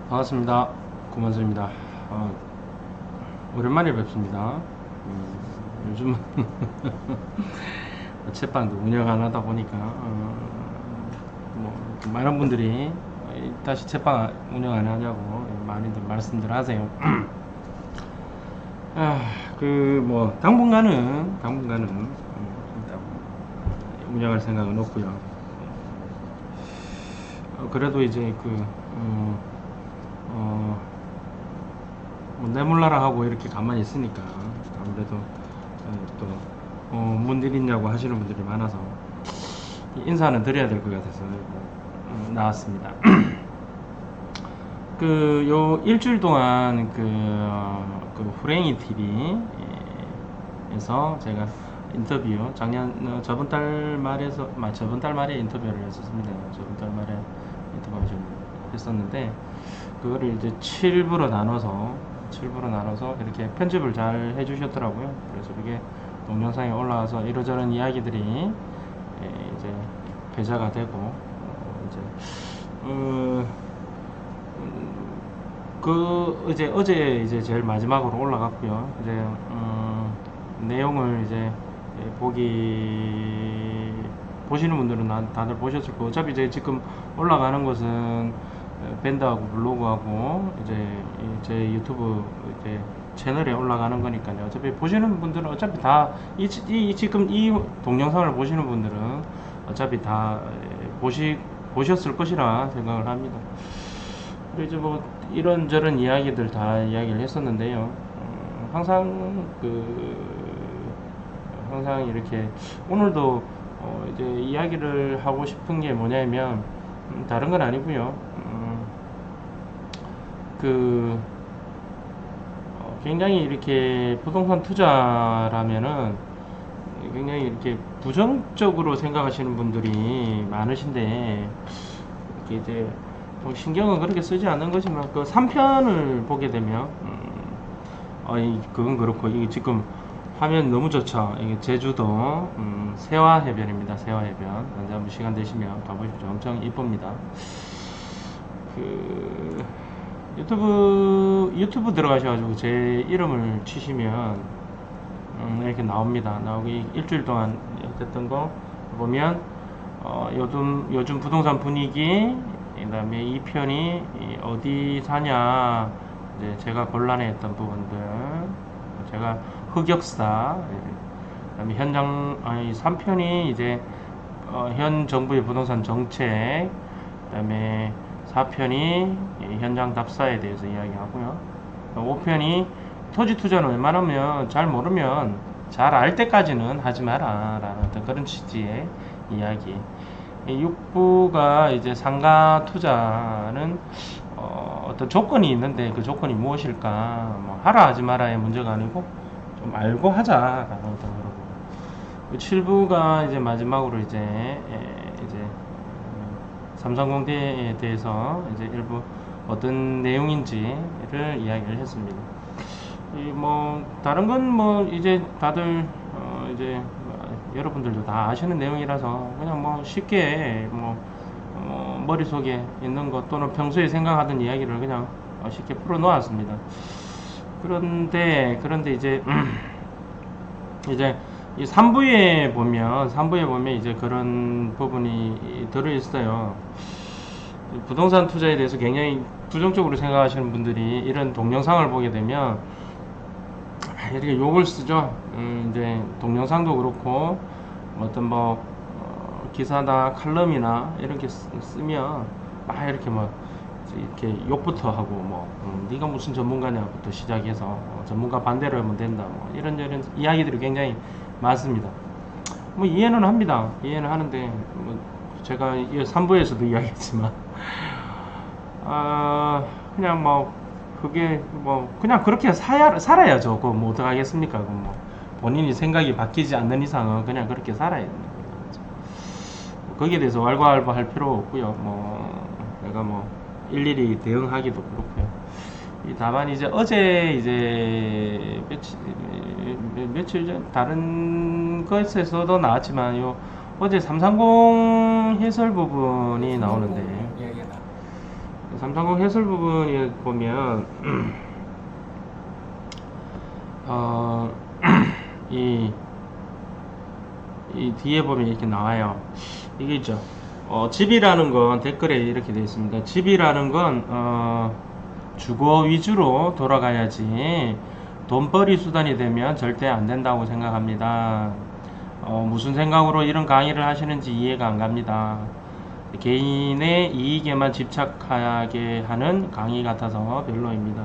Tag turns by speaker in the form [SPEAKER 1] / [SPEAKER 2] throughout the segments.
[SPEAKER 1] 반갑습니다. 고만수입니다. 오랜만에 뵙습니다. 요즘은 채빵도 운영 안 하다 보니까 뭐 많은 분들이 다시 채빵 운영 안 하냐고 많이들 말씀들 하세요. 뭐 당분간은 일단 운영할 생각은 없고요. 그래도 이제 뭐 내몰라라 하고 이렇게 가만히 있으니까 아무래도 또 뭔 일 있냐고 하시는 분들이 많아서 인사는 드려야 될 것 같아서 나왔습니다. 요 일주일 동안 그 후랭이 TV에서 제가 인터뷰 저번 달 말에 인터뷰를 했었습니다. 저번 달 말에 인터뷰를 좀 했었는데 그거를 이제 7부로 나눠서 이렇게 편집을 잘 해주셨더라고요. 그래서 그게 동영상에 올라와서 이러저런 이야기들이 이제 배자가 되고 이제 어제 이제 제일 마지막으로 올라갔고요. 이제 내용을 이제 보시는 분들은 다들 보셨을 거고, 어차피 이제 지금 올라가는 것은 밴드하고 블로그하고 이제 제 유튜브 이제 채널에 올라가는 거니까요. 어차피 보시는 분들은 어차피 다 지금 이 동영상을 보시는 분들은 어차피 다 보셨을 것이라 생각을 합니다. 그리고 이제 뭐 이런저런 이야기들 다 이야기를 했었는데요. 항상 이렇게 오늘도 이제 이야기를 하고 싶은 게 뭐냐면 다른 건 아니고요. 굉장히 이렇게 부동산 투자라면은 굉장히 이렇게 부정적으로 생각하시는 분들이 많으신데, 이렇게 이제 뭐 신경은 그렇게 쓰지 않는 거지만 그 3편을 보게 되면 그건 그렇고, 이게 지금 화면 너무 좋죠. 이게 제주도 세화해변입니다. 세화해변. 언제 한번 시간 되시면 가보십시오. 엄청 이쁩니다. 유튜브 들어가셔가지고 제 이름을 치시면 이렇게 나옵니다. 나오기 일주일 동안 했던 거 보면 요즘 부동산 분위기, 그 다음에 2편이 어디 사냐, 이제 제가 곤란해했던 부분들, 제가 흑역사, 그 다음에 3편이 이제 현 정부의 부동산 정책, 그 다음에 4편이 현장 답사에 대해서 이야기하고요. 5편이 토지 투자는 웬만하면 잘 모르면 잘 알 때까지는 하지 마라 라는 어떤 그런 취지의 이야기. 6부가 이제 상가 투자는 어떤 조건이 있는데 그 조건이 무엇일까, 뭐 하라 하지 마라의 문제가 아니고 좀 알고 하자라는 어떤 그런. 7부가 이제 마지막으로 이제 삼성공대에 대해서 이제 일부 어떤 내용인지를 이야기를 했습니다. 뭐 다른 건 뭐 이제 다들 이제 여러분들도 다 아시는 내용이라서 그냥 뭐 쉽게 머릿속에 있는 것 또는 평소에 생각하던 이야기를 그냥 쉽게 풀어 놓았습니다. 그런데 이제 이 3부에 보면 이제 그런 부분이 들어 있어요. 부동산 투자에 대해서 굉장히 부정적으로 생각하시는 분들이 이런 동영상을 보게 되면 이렇게 욕을 쓰죠. 이제 동영상도 그렇고 어떤 기사나 칼럼이나 이렇게 쓰면 이렇게 이렇게 욕부터 하고 네가 무슨 전문가냐부터 시작해서 전문가 반대로 하면 된다, 이런 이야기들이 굉장히 많습니다. 이해는 합니다. 이해는 하는데 제가 3부에서도 이야기했지만 그냥 그게 그냥 그렇게 살아야죠. 그거 뭐 어떡하겠습니까? 본인이 생각이 바뀌지 않는 이상은 그냥 그렇게 살아야 됩니다. 거기에 대해서 왈가왈부할 필요 없고요. 내가 일일이 대응하기도 그렇고요. 다만 이제 어제 이제 며칠 전 다른 것에서도 나왔지만 어제 330 해설 부분이 나오는데 330 해설 부분에 보면 이, 이 뒤에 보면 이렇게 나와요. 이게 있죠. 집이라는 건 댓글에 이렇게 되어 있습니다. 집이라는 건 주거 위주로 돌아가야지 돈벌이 수단이 되면 절대 안 된다고 생각합니다. 무슨 생각으로 이런 강의를 하시는지 이해가 안 갑니다. 개인의 이익에만 집착하게 하는 강의 같아서 별로입니다.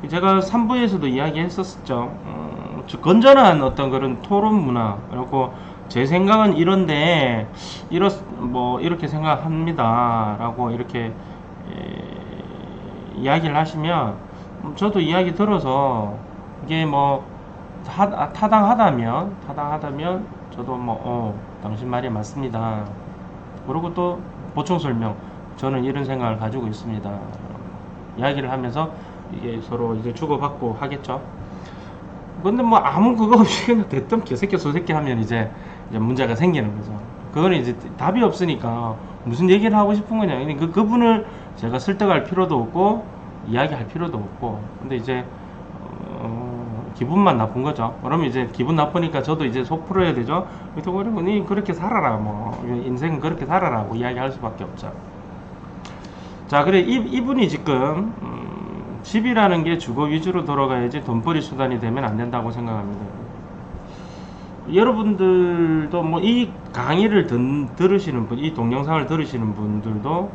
[SPEAKER 1] 제가 3부에서도 이야기했었죠. 건전한 어떤 그런 토론 문화, 그리고 제 생각은 이런데 이렇게 생각합니다 라고 이렇게 이야기를 하시면 저도 이야기 들어서 이게 뭐 타당하다면 저도 당신 말이 맞습니다. 그리고 또 보충 설명, 저는 이런 생각을 가지고 있습니다. 이야기를 하면서 이게 서로 이제 주고받고 하겠죠. 근데 뭐 아무 그거 없이 그냥 됐던 개새끼 소새끼 하면 이제 문제가 생기는 거죠. 그거는 이제 답이 없으니까 무슨 얘기를 하고 싶은 거냐. 그분을 제가 설득할 필요도 없고 이야기할 필요도 없고. 근데 이제 기분만 나쁜 거죠. 그러면 이제 기분 나쁘니까 저도 이제 속 풀어야 되죠. 그리고 니 그렇게 살아라, 뭐 인생은 그렇게 살아라고 이야기할 수밖에 없죠. 자, 그래 이분이 지금 집이라는 게 주거 위주로 돌아가야지 돈벌이 수단이 되면 안 된다고 생각합니다. 여러분들도 뭐 이 강의를 들으시는 분, 이 동영상을 들으시는 분들도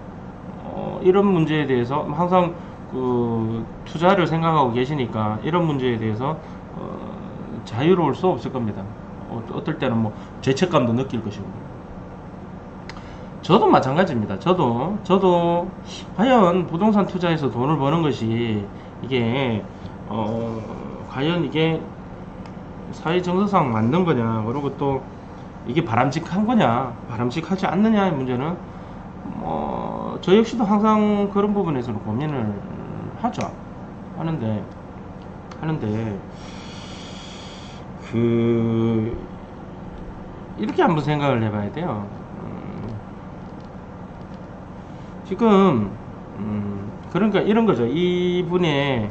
[SPEAKER 1] 이런 문제에 대해서 항상 그 투자를 생각하고 계시니까 이런 문제에 대해서 자유로울 수 없을 겁니다. 어떨 때는 뭐 죄책감도 느낄 것이고. 저도 마찬가지입니다. 저도 과연 부동산 투자에서 돈을 버는 것이 이게 과연 이게 사회 정서상 맞는 거냐, 그리고 또 이게 바람직한 거냐, 바람직하지 않느냐의 문제는 저 역시도 항상 그런 부분에서는 고민을 하는데 이렇게 한번 생각을 해봐야 돼요. 지금 그러니까 이런 거죠. 이분의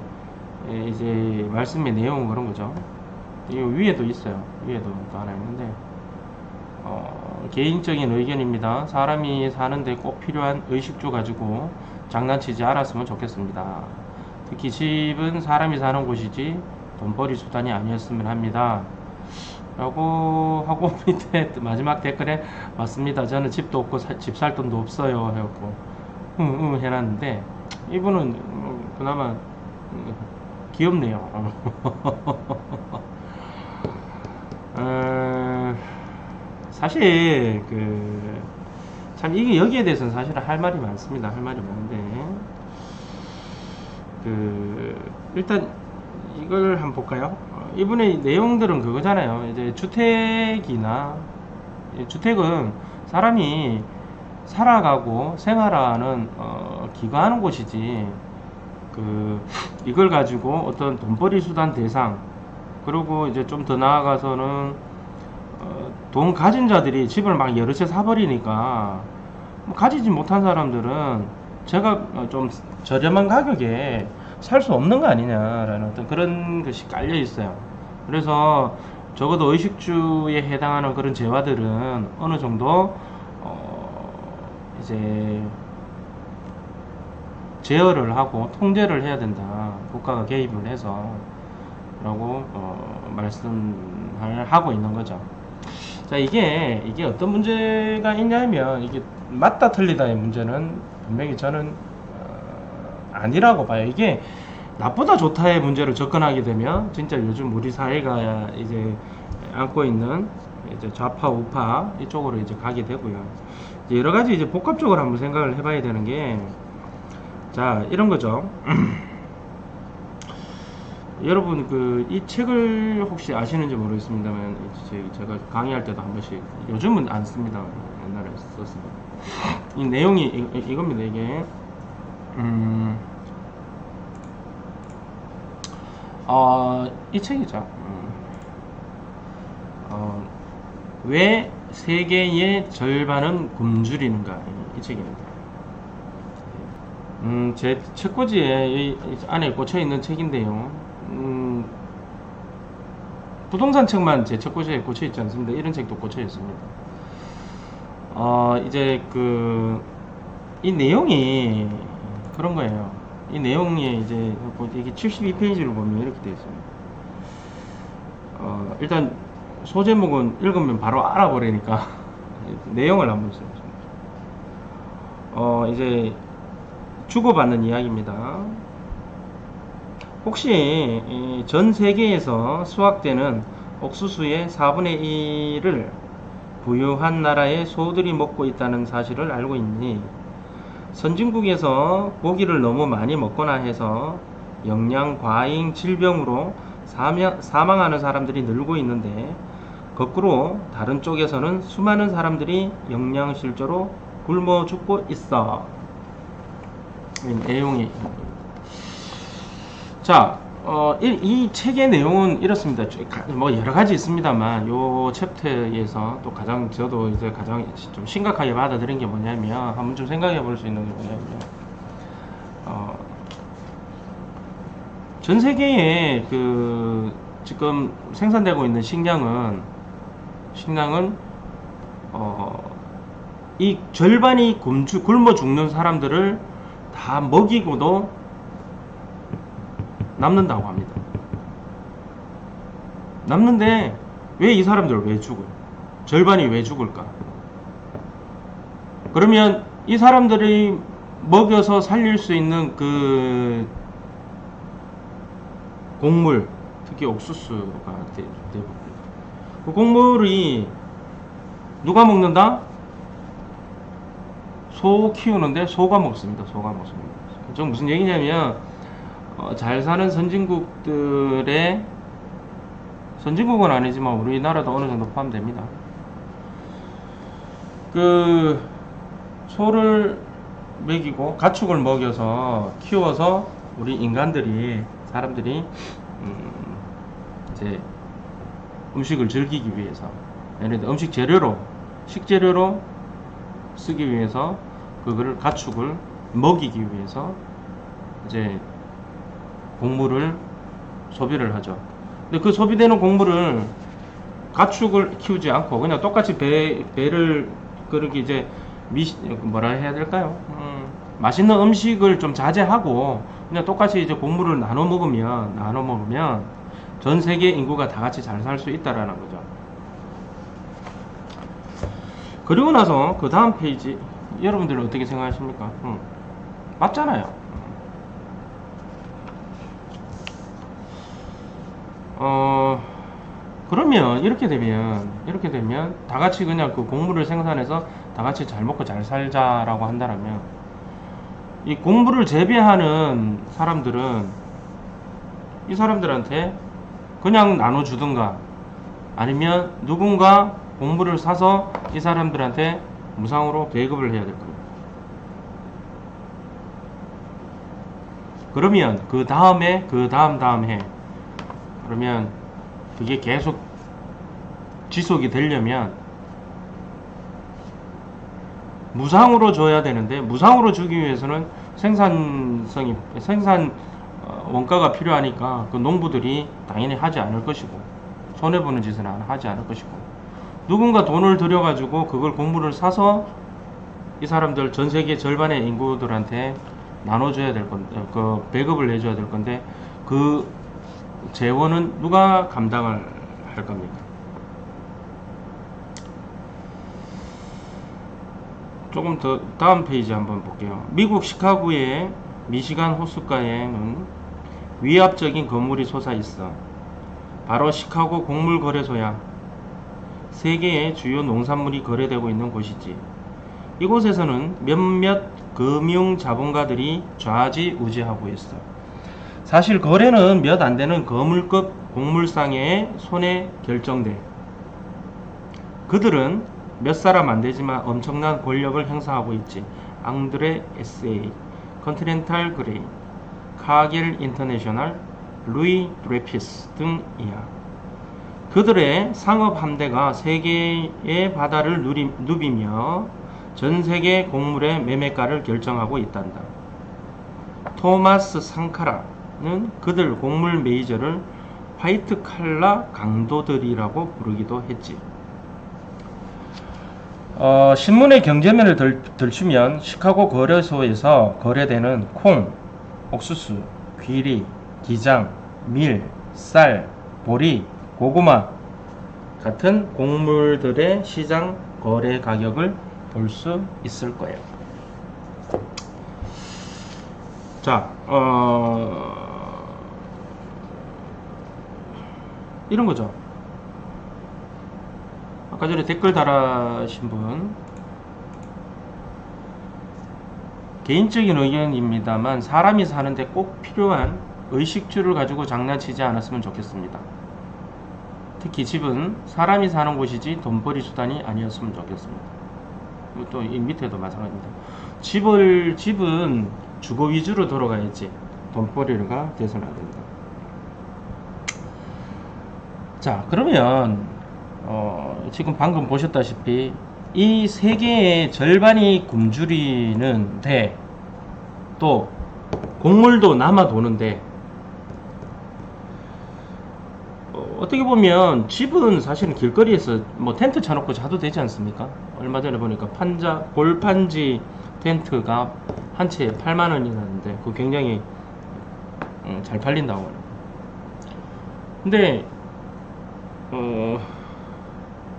[SPEAKER 1] 이제 말씀의 내용은 그런 거죠. 이 위에도 있어요. 위에도 또 하나 있는데 개인적인 의견입니다. 사람이 사는데 꼭 필요한 의식주 가지고 장난치지 않았으면 좋겠습니다. 특히 집은 사람이 사는 곳이지 돈벌이 수단이 아니었으면 합니다. 라고 하고 밑에 마지막 댓글에 맞습니다. 저는 집도 없고 집 살 돈도 없어요. 해갖고 응 해놨는데 이분은 그나마 귀엽네요. 사실 참 이게 여기에 대해서는 사실은 할 말이 많습니다. 할 말이 많은데 일단 이걸 한번 볼까요? 이분의 내용들은 그거잖아요. 이제 주택은 사람이 살아가고 생활하는 기거하는 곳이지 이걸 가지고 어떤 돈벌이 수단 대상, 그리고 이제 좀 더 나아가서는 돈 가진 자들이 집을 막 여러 채 사버리니까 가지지 못한 사람들은 제가 좀 저렴한 가격에 살 수 없는 거 아니냐라는 어떤 그런 것이 깔려 있어요. 그래서 적어도 의식주에 해당하는 그런 재화들은 어느 정도 이제 제어를 하고 통제를 해야 된다. 국가가 개입을 해서 라고 말씀을 하고 있는 거죠. 자, 이게 어떤 문제가 있냐면 이게 맞다 틀리다의 문제는 분명히 저는 아니라고 봐요. 이게 나쁘다 좋다의 문제로 접근하게 되면 진짜 요즘 우리 사회가 이제 안고 있는 이제 좌파 우파 이쪽으로 이제 가게 되고요. 이제 여러 가지 이제 복합적으로 한번 생각을 해봐야 되는 게, 자, 이런 거죠. 여러분 이 책을 혹시 아시는지 모르겠습니다만 제가 강의할 때도 한 번씩, 요즘은 안 씁니다. 옛날에 썼습니다. 이 내용이 이겁니다. 이게 이 책이죠. 왜 세계의 절반은 굶주리는가, 이 책입니다. 제 책꽂이에 이 안에 꽂혀 있는 책인데요. 부동산 책만 제 책꽂이에 꽂혀 있지 않습니다. 이런 책도 꽂혀 있습니다. 이제 이 내용이 그런 거예요. 이 내용이 이제 이게 72페이지를 보면 이렇게 되어 있습니다. 일단 소제목은 읽으면 바로 알아버리니까 내용을 한번 써보겠습니다. 이제 주고받는 이야기입니다. 혹시 전 세계에서 수확되는 옥수수의 4분의 1을 부유한 나라의 소들이 먹고 있다는 사실을 알고 있니? 선진국에서 고기를 너무 많이 먹거나 해서 영양 과잉 질병으로 사망하는 사람들이 늘고 있는데, 거꾸로 다른 쪽에서는 수많은 사람들이 영양실조로 굶어 죽고 있어. 이 내용이. 자, 이 책의 내용은 이렇습니다. 뭐 여러 가지 있습니다만, 요 챕터에서 또 저도 이제 가장 좀 심각하게 받아들인 게 뭐냐면, 한번 좀 생각해 볼 수 있는 게 뭐냐면, 전 세계에 지금 생산되고 있는 식량은 이 절반이 굶어 죽는 사람들을 다 먹이고도 남는다고 합니다. 남는데 왜 이 사람들 왜 죽어요? 절반이 왜 죽을까? 그러면 이 사람들이 먹여서 살릴 수 있는 곡물, 특히 옥수수가 대부분. 그 곡물이 누가 먹는다? 소 키우는데 소가 먹습니다. 소가 먹습니다. 좀 무슨 얘기냐면, 잘 사는 선진국은 아니지만 우리나라도 어느 정도 포함됩니다. 소를 먹이고 가축을 먹여서 키워서 우리 사람들이 이제 음식을 즐기기 위해서, 예를 들어 식재료로 쓰기 위해서 그거를 가축을 먹이기 위해서 이제 곡물을 소비를 하죠. 근데 그 소비되는 곡물을 가축을 키우지 않고 그냥 똑같이 배를 그렇게 이제 뭐라 해야 될까요? 맛있는 음식을 좀 자제하고 그냥 똑같이 이제 곡물을 나눠 먹으면 전 세계 인구가 다 같이 잘 살 수 있다라는 거죠. 그리고 나서 그 다음 페이지, 여러분들은 어떻게 생각하십니까? 맞잖아요. 그러면 이렇게 되면 다 같이 그냥 그 곡물을 생산해서 다 같이 잘 먹고 잘 살자라고 한다면, 이 곡물을 재배하는 사람들은 이 사람들한테 그냥 나눠주든가, 아니면 누군가 곡물을 사서 이 사람들한테 무상으로 배급을 해야 될 겁니다. 그러면 그 다음 해, 그러면 그게 계속 지속이 되려면 무상으로 줘야 되는데, 무상으로 주기 위해서는 생산 원가가 필요하니까 그 농부들이 당연히 하지 않을 것이고, 손해보는 짓은 하지 않을 것이고, 누군가 돈을 들여가지고 그걸 곡물을 사서 이 사람들 전 세계 절반의 인구들한테 나눠줘야 될 건데, 배급을 해줘야 될 건데, 그 재원은 누가 감당을 할 겁니까? 조금 더 다음 페이지 한번 볼게요. 미국 시카고의 미시간 호숫가에는 위압적인 건물이 솟아 있어. 바로 시카고 곡물 거래소야. 세계의 주요 농산물이 거래되고 있는 곳이지. 이곳에서는 몇몇 금융 자본가들이 좌지우지하고 있어. 사실 거래는 몇 안 되는 거물급 곡물상의 손에 결정돼. 그들은 몇 사람 안 되지만 엄청난 권력을 행사하고 있지. 앙드레 SA, 컨티넨탈 그레인, 카겔 인터내셔널, 루이 드레피스 등이야. 그들의 상업 함대가 세계의 바다를 누비며 전 세계 곡물의 매매가를 결정하고 있단다. 토마스 상카라는 그들 곡물 메이저를 화이트 칼라 강도들이라고 부르기도 했지. 신문의 경제면을 들추면 시카고 거래소에서 거래되는 콩, 옥수수, 귀리, 기장, 밀, 쌀, 보리, 고구마 같은 곡물들의 시장 거래 가격을 볼 수 있을 거예요. 자, 이런 거죠. 아까 전에 댓글 달아신 분, 개인적인 의견입니다만 사람이 사는데 꼭 필요한 의식주를 가지고 장난치지 않았으면 좋겠습니다. 특히 집은 사람이 사는 곳이지 돈벌이 수단이 아니었으면 좋겠습니다. 또 이 밑에도 마찬가지입니다. 집은 주거 위주로 돌아가야지 돈벌이가 돼서는 안 됩니다. 자, 그러면 지금 방금 보셨다시피 이 세계의 절반이 굶주리는데 또 곡물도 남아 도는데 어떻게 보면 집은 사실은 길거리에서 뭐 텐트 쳐놓고 자도 되지 않습니까? 얼마 전에 보니까 골판지 텐트가 한 채에 8만원이라는데 그거 굉장히 잘 팔린다고 하네요. 근데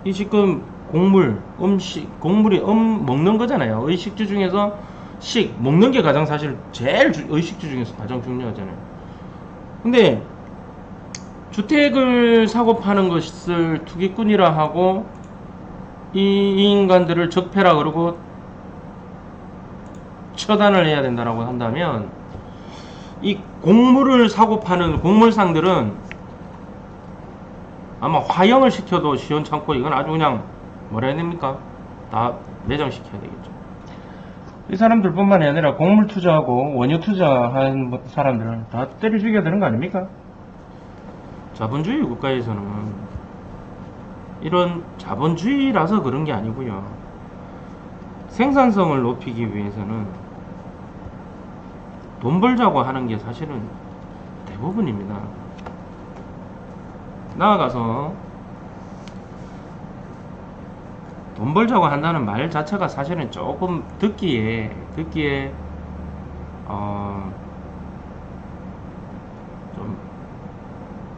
[SPEAKER 1] 이 지금 곡물이 먹는 거잖아요. 의식주 중에서 먹는 게 가장 사실 의식주 중에서 가장 중요하잖아요. 근데 주택을 사고 파는 것을 투기꾼이라 하고 이 인간들을 적폐라 그러고 처단을 해야 된다라고 한다면 이 곡물을 사고 파는 곡물상들은 아마 화형을 시켜도 시원찮고 이건 아주 그냥 뭐라 해야 됩니까? 다 매장시켜야 되겠죠. 이 사람들뿐만이 아니라 곡물 투자하고 원유 투자한 사람들은 다 때려 죽여야 되는 거 아닙니까? 자본주의 국가에서는 이런 자본주의라서 그런 게 아니고요. 생산성을 높이기 위해서는 돈 벌자고 하는 게 사실은 대부분입니다. 나아가서 돈 벌자고 한다는 말 자체가 사실은 조금 듣기에 좀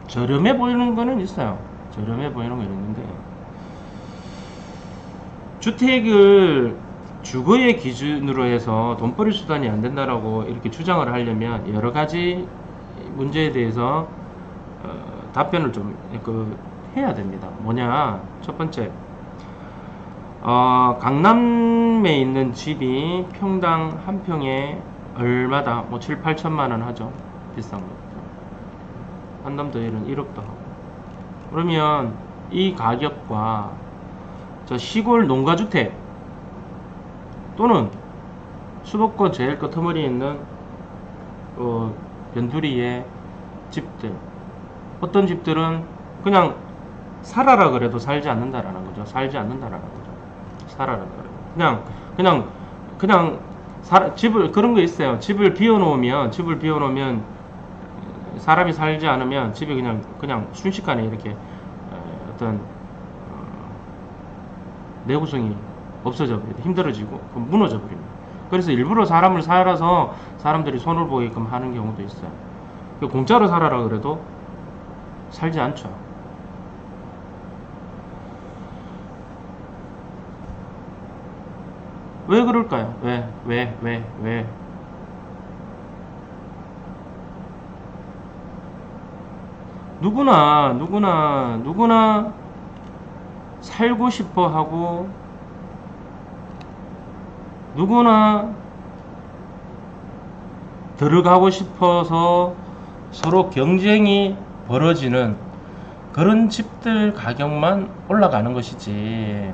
[SPEAKER 1] 저렴해 보이는 거는 있어요. 저렴해 보이는 건 있는데 주택을 주거의 기준으로 해서 돈벌이 수단이 안 된다라고 이렇게 주장을 하려면 여러 가지 문제에 대해서 답변을 좀 해야 됩니다. 뭐냐? 첫 번째, 강남에 있는 집이 평당 한 평에 얼마다? 뭐 7, 8천만 원 하죠. 비싼 거. 한남더일은 1억도 하고. 그러면 이 가격과 저 시골 농가주택 또는 수도권 제일 끄트머리에 있는 변두리의 집들, 어떤 집들은 그냥 살아라 그래도 살지 않는다라는 거죠. 살지 않는다라는 거죠. 살아라 그래도 그냥 집을 그런 거 있어요. 집을 비워놓으면 사람이 살지 않으면 집이 그냥 순식간에 이렇게 어떤 내구성이 없어져 버리고 힘들어지고 무너져 버립니다. 그래서 일부러 사람을 살아서 사람들이 손을 보게끔 하는 경우도 있어요. 공짜로 살아라 그래도 살지 않죠. 왜 그럴까요? 왜? 누구나 살고 싶어 하고 누구나 들어가고 싶어서 서로 경쟁이 벌어지는 그런 집들 가격만 올라가는 것이지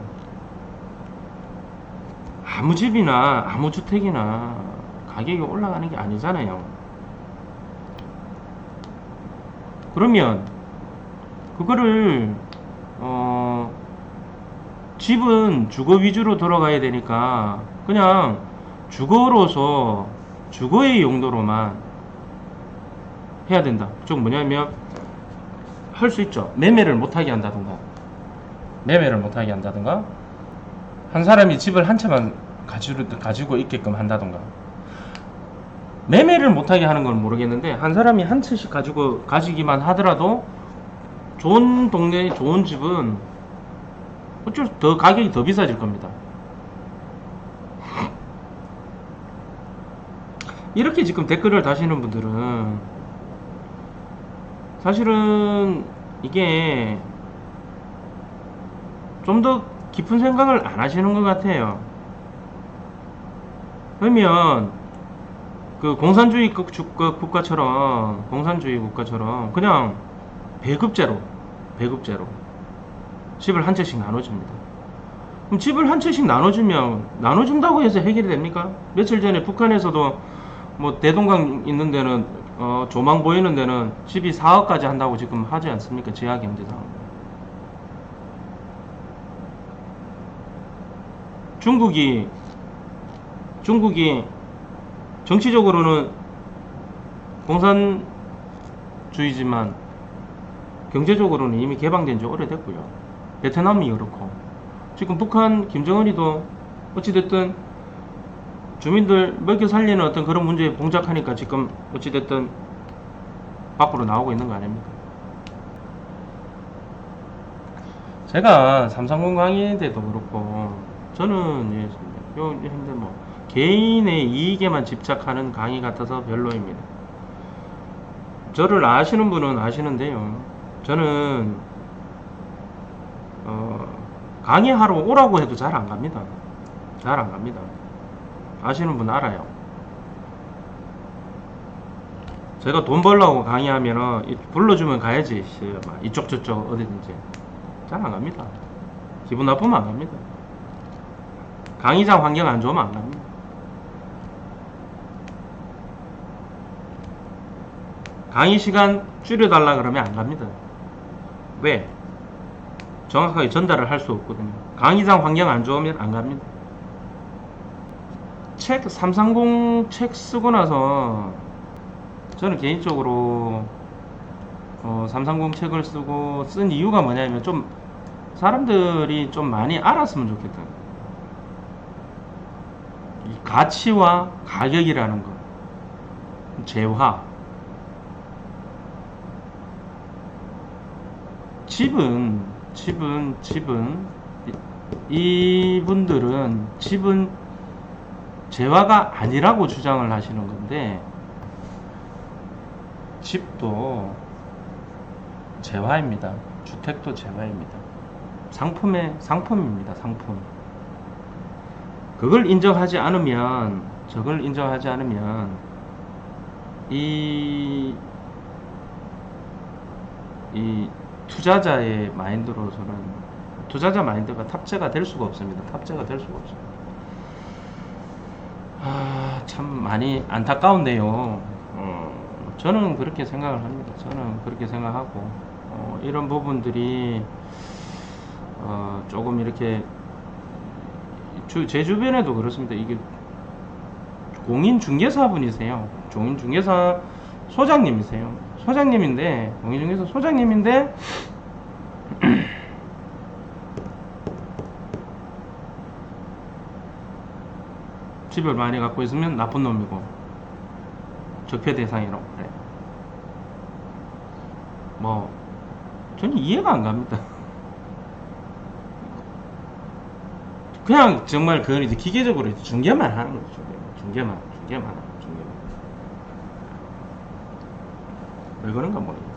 [SPEAKER 1] 아무 집이나 아무 주택이나 가격이 올라가는 게 아니잖아요. 그러면 그거를 집은 주거 위주로 돌아가야 되니까 그냥 주거로서 주거의 용도로만 해야 된다. 즉 뭐냐면 할 수 있죠. 매매를 못하게 한다든가, 한 사람이 집을 한 채만 가지고 있게끔 한다든가. 매매를 못하게 하는 건 모르겠는데 한 사람이 한 채씩 가지기만 하더라도 좋은 동네 좋은 집은 어쩔 수 더 가격이 더 비싸질 겁니다. 이렇게 지금 댓글을 다시는 분들은 사실은 이게 좀 더 깊은 생각을 안 하시는 것 같아요. 그러면 그 공산주의 국가처럼 그냥 배급제로 집을 한 채씩 나눠줍니다. 그럼 집을 한 채씩 나눠준다고 해서 해결이 됩니까? 며칠 전에 북한에서도 뭐 대동강 있는 데는 조망 보이는 데는 집이 4억까지 한다고 지금 하지 않습니까? 지하경제상. 중국이 정치적으로는 공산주의지만 경제적으로는 이미 개방된 지 오래됐고요. 베트남이 그렇고 지금 북한 김정은이도 어찌됐든 주민들 먹여 살리는 어떤 그런 문제에 봉착하니까 지금 어찌됐든 밖으로 나오고 있는 거 아닙니까? 제가 330 강의 때도 그렇고 저는 현재 뭐 개인의 이익에만 집착하는 강의 같아서 별로입니다. 저를 아시는 분은 아시는데요. 저는 강의하러 오라고 해도 잘 안 갑니다. 아시는 분 알아요. 제가 돈 벌려고 강의하면은 불러주면 가야지. 이쪽 저쪽 어디든지. 잘 안 갑니다. 기분 나쁘면 안 갑니다. 강의장 환경 안 좋으면 안 갑니다. 강의 시간 줄여달라 그러면 안 갑니다. 왜? 정확하게 전달을 할 수 없거든요. 강의장 환경 안 좋으면 안 갑니다. 330 책 쓰고 나서 저는 개인적으로 330 책을 쓴 이유가 뭐냐면 좀 사람들이 좀 많이 알았으면 좋겠다. 이 가치와 가격이라는 거, 재화. 이분들은 집은 재화가 아니라고 주장을 하시는 건데, 집도 재화입니다. 주택도 재화입니다. 상품입니다. 상품. 저걸 인정하지 않으면 이 투자자의 마인드로서는 투자자 마인드가 탑재가 될 수가 없습니다. 참 많이 안타까운데요. 저는 그렇게 생각을 합니다. 저는 그렇게 생각하고 이런 부분들이 조금 이렇게 제 주변에도 그렇습니다. 이게 공인중개사분이세요. 공인중개사 소장님인데 공인중개사 소장님인데 집을 많이 갖고 있으면 나쁜 놈이고 적폐 대상이라고 그래. 뭐 저는 이해가 안 갑니다. 그냥 정말 그건 이제 기계적으로 이제 중개만 하는 거죠. 중개만. 왜 그런가 모르겠어요.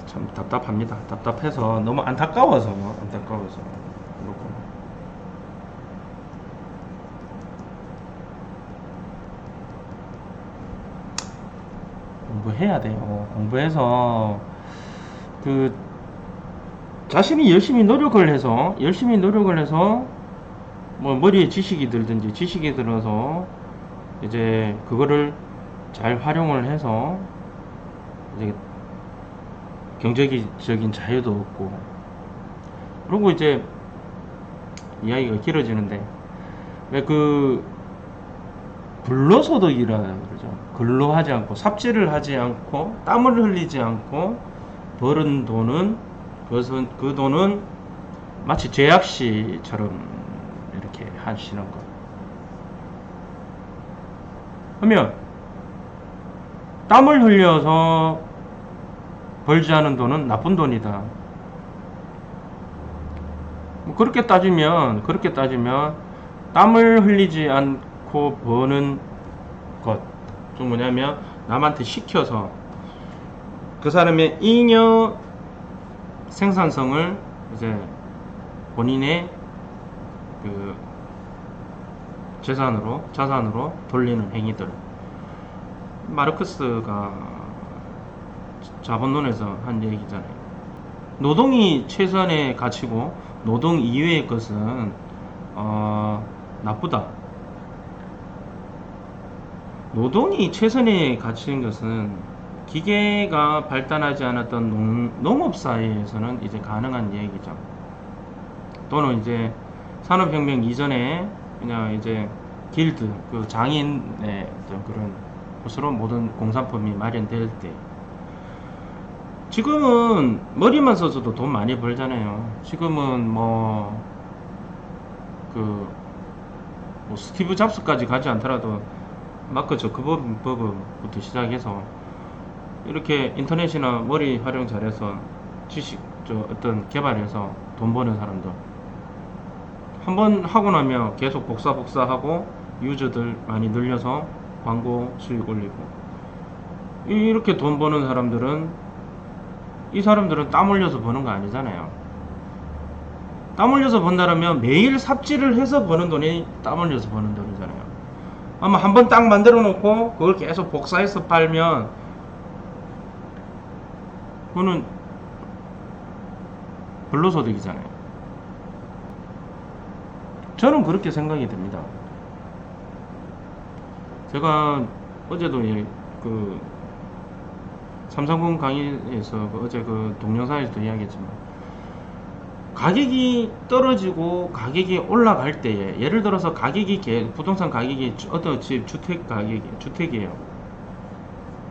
[SPEAKER 1] 참 답답합니다. 답답해서 너무 안타까워서 그렇고. 공부해야 돼요. 공부해서 자신이 열심히 노력을 해서 뭐 머리에 지식이 들어서 이제 그거를 잘 활용을 해서 이제 경제적인 자유도 얻고, 그리고 이제 이야기가 길어지는데 왜 불로소득이라 그러죠. 근로하지 않고 삽질을 하지 않고 땀을 흘리지 않고 벌은 돈은 그것은 그 돈은 마치 죄악시처럼 이렇게 하시는 것. 그러면 땀을 흘려서 벌지 않은 돈은 나쁜 돈이다. 뭐 그렇게 따지면 땀을 흘리지 않고 버는 것, 좀 뭐냐면 남한테 시켜서 그 사람의 잉여 생산성을 이제 본인의 그 자산으로 돌리는 행위들. 마르크스가 자본론에서 한 얘기잖아요. 노동이 최선의 가치고 노동 이외의 것은 나쁘다. 노동이 최선의 가치인 것은 기계가 발달하지 않았던 농업 사회에서는 이제 가능한 얘기죠. 또는 이제 산업혁명 이전에 그냥 이제 길드, 그 장인의 어떤 그런 곳으로 모든 공산품이 마련될 때, 지금은 머리만 써서도 돈 많이 벌잖아요. 지금은 뭐 스티브 잡스까지 가지 않더라도 마크 저크버그부터 시작해서 이렇게 인터넷이나 머리 활용 잘해서 어떤 개발해서 돈 버는 사람들, 한번 하고 나면 계속 복사하고 유저들 많이 늘려서 광고 수익 올리고, 이렇게 돈 버는 사람들은 이 사람들은 땀 흘려서 버는 거 아니잖아요. 땀 흘려서 번다라면 매일 삽질을 해서 버는 돈이 땀 흘려서 버는 돈이잖아요. 아마 한번 딱 만들어 놓고 그걸 계속 복사해서 팔면 그거는 근로소득이잖아요. 저는 그렇게 생각이 됩니다. 제가 어제도 삼성군 강의에서 어제 동영상에서도 이야기했지만, 가격이 떨어지고 가격이 올라갈 때에, 예를 들어서 부동산 가격이 어떤 주택이에요.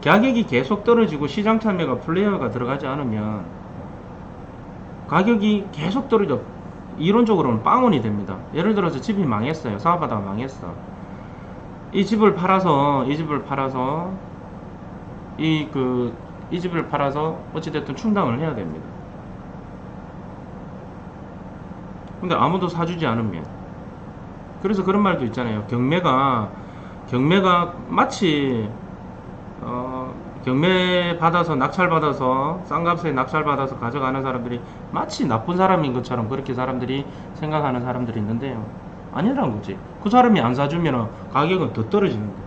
[SPEAKER 1] 가격이 계속 떨어지고 시장 참여가 플레이어가 들어가지 않으면 가격이 계속 떨어져. 이론적으로는 빵원이 됩니다. 예를 들어서 집이 망했어요. 사업하다가 망했어. 이 집을 팔아서 어찌됐든 충당을 해야 됩니다. 근데 아무도 사주지 않으면. 그래서 그런 말도 있잖아요. 경매가 마치 경매 받아서 싼 값에 낙찰 받아서 가져가는 사람들이 마치 나쁜 사람인 것처럼 그렇게 사람들이 생각하는 사람들이 있는데요. 아니라는 거지. 그 사람이 안 사주면 가격은 더 떨어지는 거예요.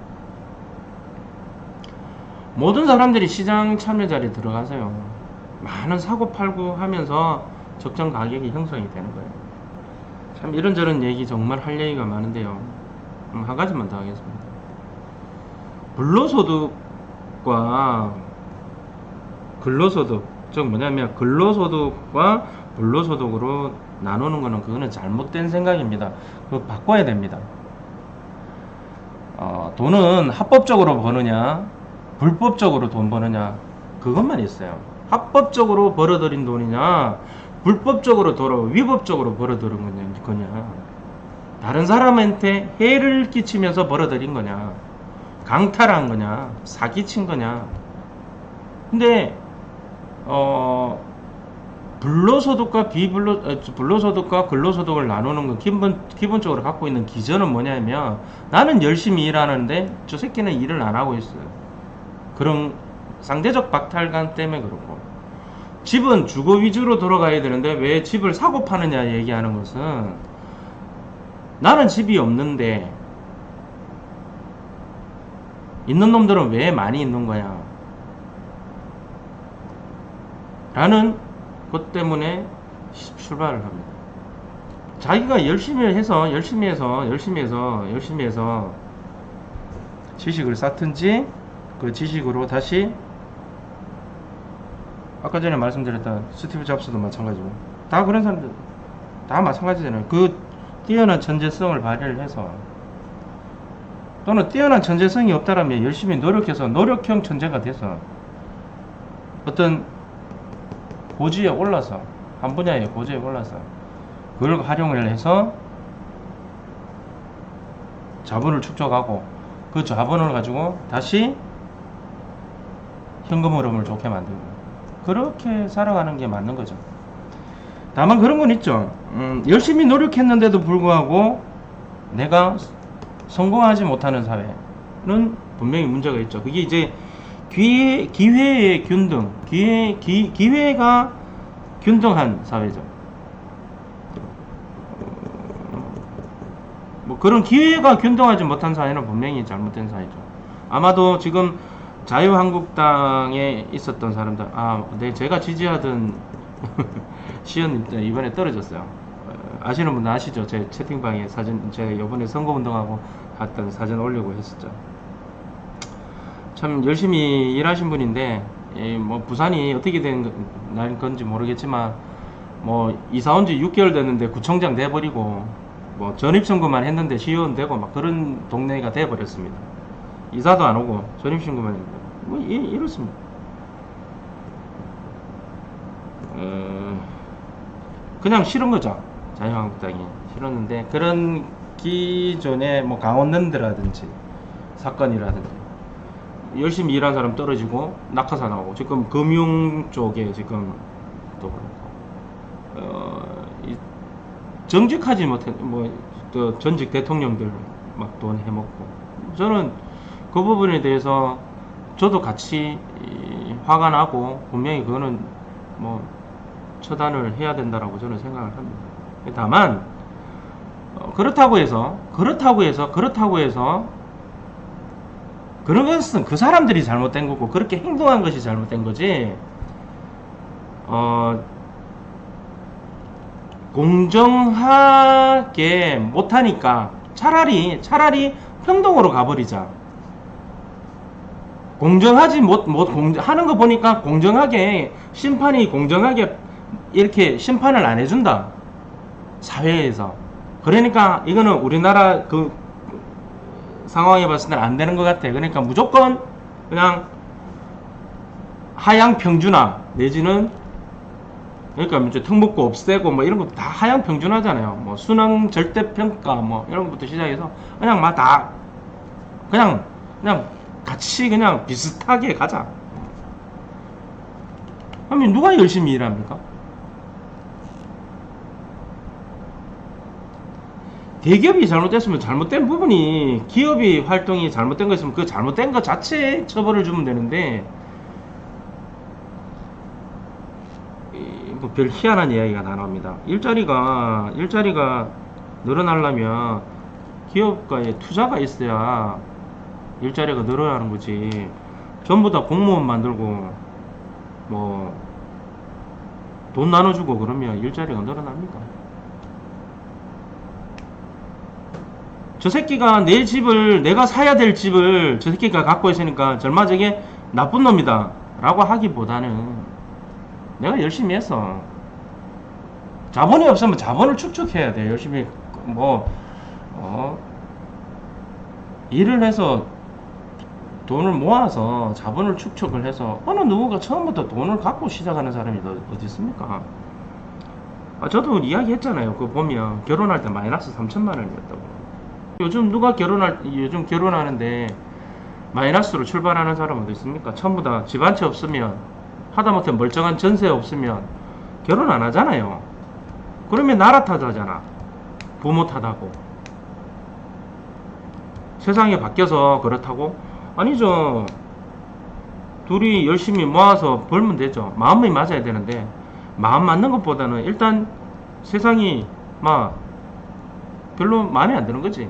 [SPEAKER 1] 모든 사람들이 시장 참여 자리에 들어가세요. 많은 사고 팔고 하면서 적정 가격이 형성이 되는 거예요. 참 이런저런 얘기 정말 할 얘기가 많은데요. 한 가지만 더 하겠습니다. 불로소득과 근로소득, 즉 뭐냐면 근로소득과 불로소득으로 나누는 거는 그거는 잘못된 생각입니다. 그거 바꿔야 됩니다. 돈은 합법적으로 버느냐 불법적으로 돈 버느냐, 그것만 있어요. 합법적으로 벌어들인 돈이냐 불법적으로 위법적으로 벌어들인 거냐, 다른 사람한테 해를 끼치면서 벌어들인 거냐, 강탈한 거냐, 사기친 거냐. 근데 불로소득과 불로소득과 근로소득을 나누는 건 기본적으로 갖고 있는 기전은 뭐냐면, 나는 열심히 일하는데 저 새끼는 일을 안 하고 있어요. 그런 상대적 박탈감 때문에 그렇고, 집은 주거 위주로 돌아가야 되는데 왜 집을 사고 파느냐 얘기하는 것은, 나는 집이 없는데 있는 놈들은 왜 많이 있는 거야 라는 것 때문에 출발을 합니다. 자기가 열심히 해서 지식을 쌓든지, 그 지식으로 다시, 아까 전에 말씀드렸던 스티브 잡스도 마찬가지고, 다 그런 사람들 다 마찬가지잖아요. 그 뛰어난 천재성을 발휘를 해서 또는 뛰어난 천재성이 없다라면 열심히 노력해서 노력형 천재가 돼서 어떤 고지에 올라서 한 분야의 고지에 올라서 그걸 활용을 해서 자본을 축적하고 그 자본을 가지고 다시 현금 흐름을 좋게 만들고 그렇게 살아가는 게 맞는 거죠. 다만 그런 건 있죠. 열심히 노력했는데도 불구하고 내가 성공하지 못하는 사회는 분명히 문제가 있죠. 그게 이제 기회의 균등, 기회가 균등한 사회죠. 뭐 그런 기회가 균등하지 못한 사회는 분명히 잘못된 사회죠. 아마도 지금 자유한국당에 있었던 사람들, 제가 지지하던 시연님 이번에 떨어졌어요. 아시는 분은 아시죠? 제 채팅방에 사진, 제가 이번에 선거운동하고 갔던 사진 올리고 했었죠. 참 열심히 일하신 분인데, 뭐 부산이 어떻게 된 건지 모르겠지만, 뭐 이사 온 지 6개월 됐는데 구청장 돼버리고, 뭐 전입신고만 했는데 시의원 되고 막 그런 동네가 돼버렸습니다. 이사도 안 오고 전입신고만 했는데 뭐 이렇습니다. 그냥 싫은 거죠. 자유한국당이 싫었는데 그런 기존의 뭐 강원랜드라든지 사건이라든지 열심히 일한 사람 떨어지고 낙하산 나오고 지금 금융 쪽에 지금 또 그렇고 정직하지 못해 또 전직 대통령들 막 돈 해먹고 저는 그 부분에 대해서 저도 같이 화가 나고 분명히 그거는 뭐 처단을 해야 된다라고 저는 생각을 합니다. 다만 그렇다고 해서 그런 것은 그 사람들이 잘못된 거고 그렇게 행동한 것이 잘못된 거지 공정하게 못하니까 차라리 평등으로 가버리자. 공정하지 하는 거 보니까 공정하게 심판이 공정하게 이렇게 심판을 안 해준다. 사회에서. 그러니까 이거는 우리나라 그 상황에 봤을 때는 안 되는 것 같아. 그러니까 무조건 그냥 하향 평준화 내지는 그러니까 이제 특목고 없애고 뭐 이런 것도 다 하향 평준화잖아요. 뭐 수능 절대평가 뭐 이런 것부터 시작해서 그냥 막 다 그냥 같이 그냥 비슷하게 가자. 그러면 누가 열심히 일합니까? 대기업이 잘못됐으면 잘못된 부분이 기업이 활동이 잘못된 거 있으면 그 잘못된 거 자체에 처벌을 주면 되는데 뭐 별 희한한 이야기가 나옵니다. 일자리가 늘어나려면 기업가에 투자가 있어야 일자리가 늘어나는 거지. 전부 다 공무원 만들고 뭐 돈 나눠주고 그러면 일자리가 늘어납니까? 저 새끼가 내 집을 내가 사야 될 집을 저 새끼가 갖고 있으니까 절마 저게 나쁜 놈이다 라고 하기보다는 내가 열심히 했어. 자본이 없으면 자본을 축적해야 돼. 열심히 일을 해서 돈을 모아서 자본을 축적을 해서 어느 누구가 처음부터 돈을 갖고 시작하는 사람이 어디 있습니까? 저도 이야기 했잖아요. 그거 보면 결혼할 때 마이너스 3천만 원이었다고. 요즘 결혼하는데 마이너스로 출발하는 사람 어디 있습니까? 전부 다 집 한 채 없으면 하다못해 멀쩡한 전세 없으면 결혼 안 하잖아요. 그러면 나라 탓하잖아. 부모 탓하고. 세상이 바뀌어서 그렇다고? 아니죠. 둘이 열심히 모아서 벌면 되죠. 마음이 맞아야 되는데 마음 맞는 것보다는 일단 세상이 별로 마음에 안 드는 거지.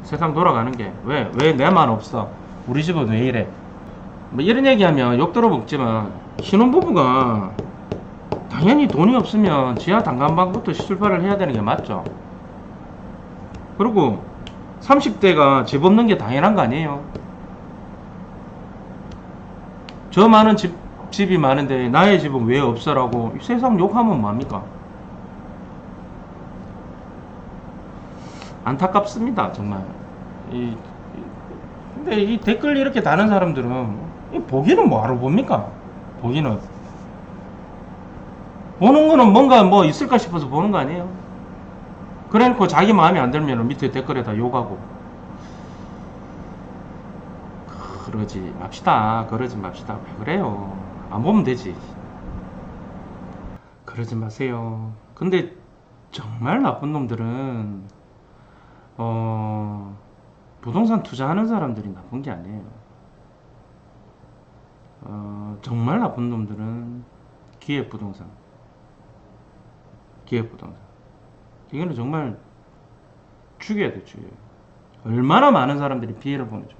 [SPEAKER 1] 세상 돌아가는 게 왜 내만 없어? 우리 집은 왜 이래? 뭐 이런 얘기하면 욕 들어먹지만 신혼부부가 당연히 돈이 없으면 지하 단칸방부터 출발을 해야 되는 게 맞죠. 그리고 30대가 집 없는 게 당연한 거 아니에요? 저 많은 집이 많은데 나의 집은 왜 없어라고 세상 욕하면 뭐합니까? 안타깝습니다. 정말 근데 이 댓글 이렇게 다는 사람들은 이 보기는 뭐하러 봅니까? 보기는 보는 거는 뭔가 뭐 있을까 싶어서 보는 거 아니에요? 그래놓고 자기 마음에 안 들면 밑에 댓글에다 욕하고 그러지 맙시다. 그러지 맙시다. 왜 그래요? 안 보면 되지. 그러지 마세요. 근데 정말 나쁜 놈들은 부동산 투자하는 사람들이 나쁜 게 아니에요. 정말 나쁜 놈들은 기획부동산. 이거는 정말 죽여야 돼, 죽여야 돼. 얼마나 많은 사람들이 피해를 보는지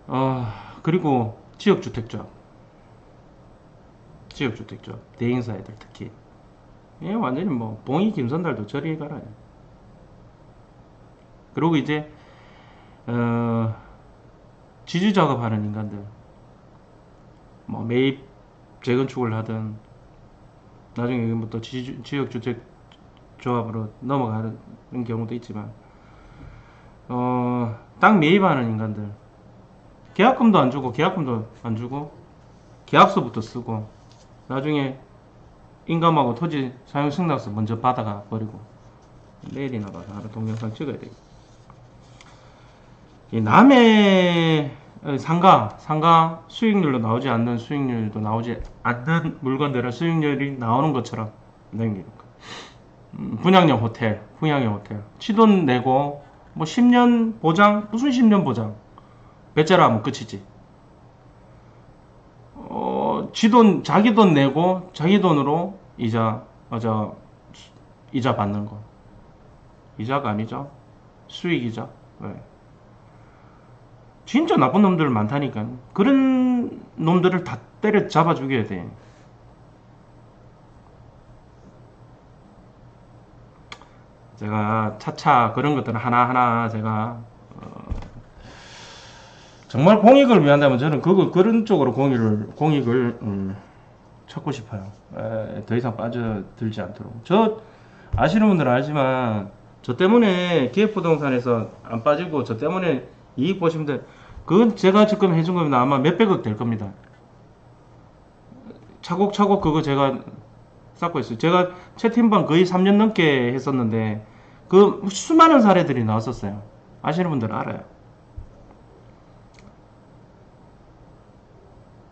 [SPEAKER 1] 몰라요. 그리고 지역주택조합, 대행사애들 특히. 예, 완전히 뭐 봉이 김선달도 저리 가라. 그리고 이제 지주 작업하는 인간들, 뭐 매입 재건축을 하든 나중에 뭐 또 지역주택 조합으로 넘어가는 경우도 있지만 땅 매입하는 인간들 계약금도 안 주고 계약서부터 쓰고 나중에 인감하고 토지 사용 승낙서 먼저 받아가 버리고 내일이나 봐서 하루 동영상 찍어야 되겠다. 이 남의 상가 수익률로 나오지 않는 물건들은 수익률이 나오는 것처럼 넘기는 거. 분양형 호텔 치돈 내고 뭐 10년 보장 무슨 10년 보장 배째로 하면 끝이지. 자기 돈 내고 자기 돈으로 이자 받는 거. 이자가 아니죠. 수익이죠. 네. 진짜 나쁜 놈들 많다니까. 그런 놈들을 다 때려 잡아 죽여야 돼. 제가 차차 그런 것들을 하나하나 제가 정말 공익을 위한다면 저는 그런 쪽으로 공익을 찾고 싶어요. 더 이상 빠져들지 않도록. 저 아시는 분들은 알지만 저 때문에 기획부동산에서 안 빠지고 저 때문에 이익 보시면 돼. 그건 제가 지금 해준 거면 아마 몇백억 될 겁니다. 차곡차곡 그거 제가 쌓고 있어요. 제가 채팅방 거의 3년 넘게 했었는데 그 수많은 사례들이 나왔었어요. 아시는 분들은 알아요.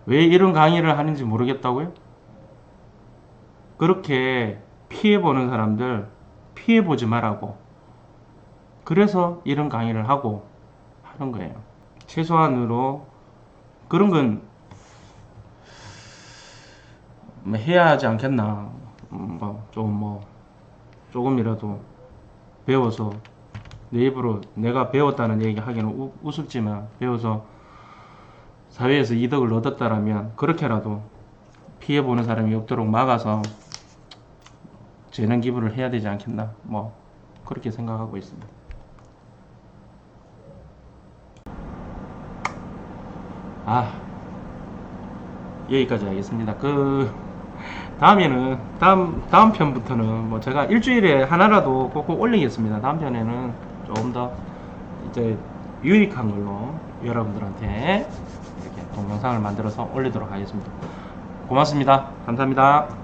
[SPEAKER 1] 왜 이런 강의를 하는지 모르겠다고요? 그렇게 피해보는 사람들 피해보지 말라고. 그래서 이런 강의를 하고 하는 거예요. 최소한으로 그런 건 해야 하지 않겠나. 조금이라도 배워서 내 입으로 내가 배웠다는 얘기 하기는 우습지만 배워서 사회에서 이득을 얻었다라면 그렇게라도 피해보는 사람이 없도록 막아서 재능 기부를 해야 되지 않겠나. 그렇게 생각하고 있습니다. 여기까지 하겠습니다. 다음에는 다음 편부터는 제가 일주일에 하나라도 꼭꼭 올리겠습니다. 다음 편에는 조금 더 이제 유익한 걸로 여러분들한테 이렇게 동영상을 만들어서 올리도록 하겠습니다. 고맙습니다. 감사합니다.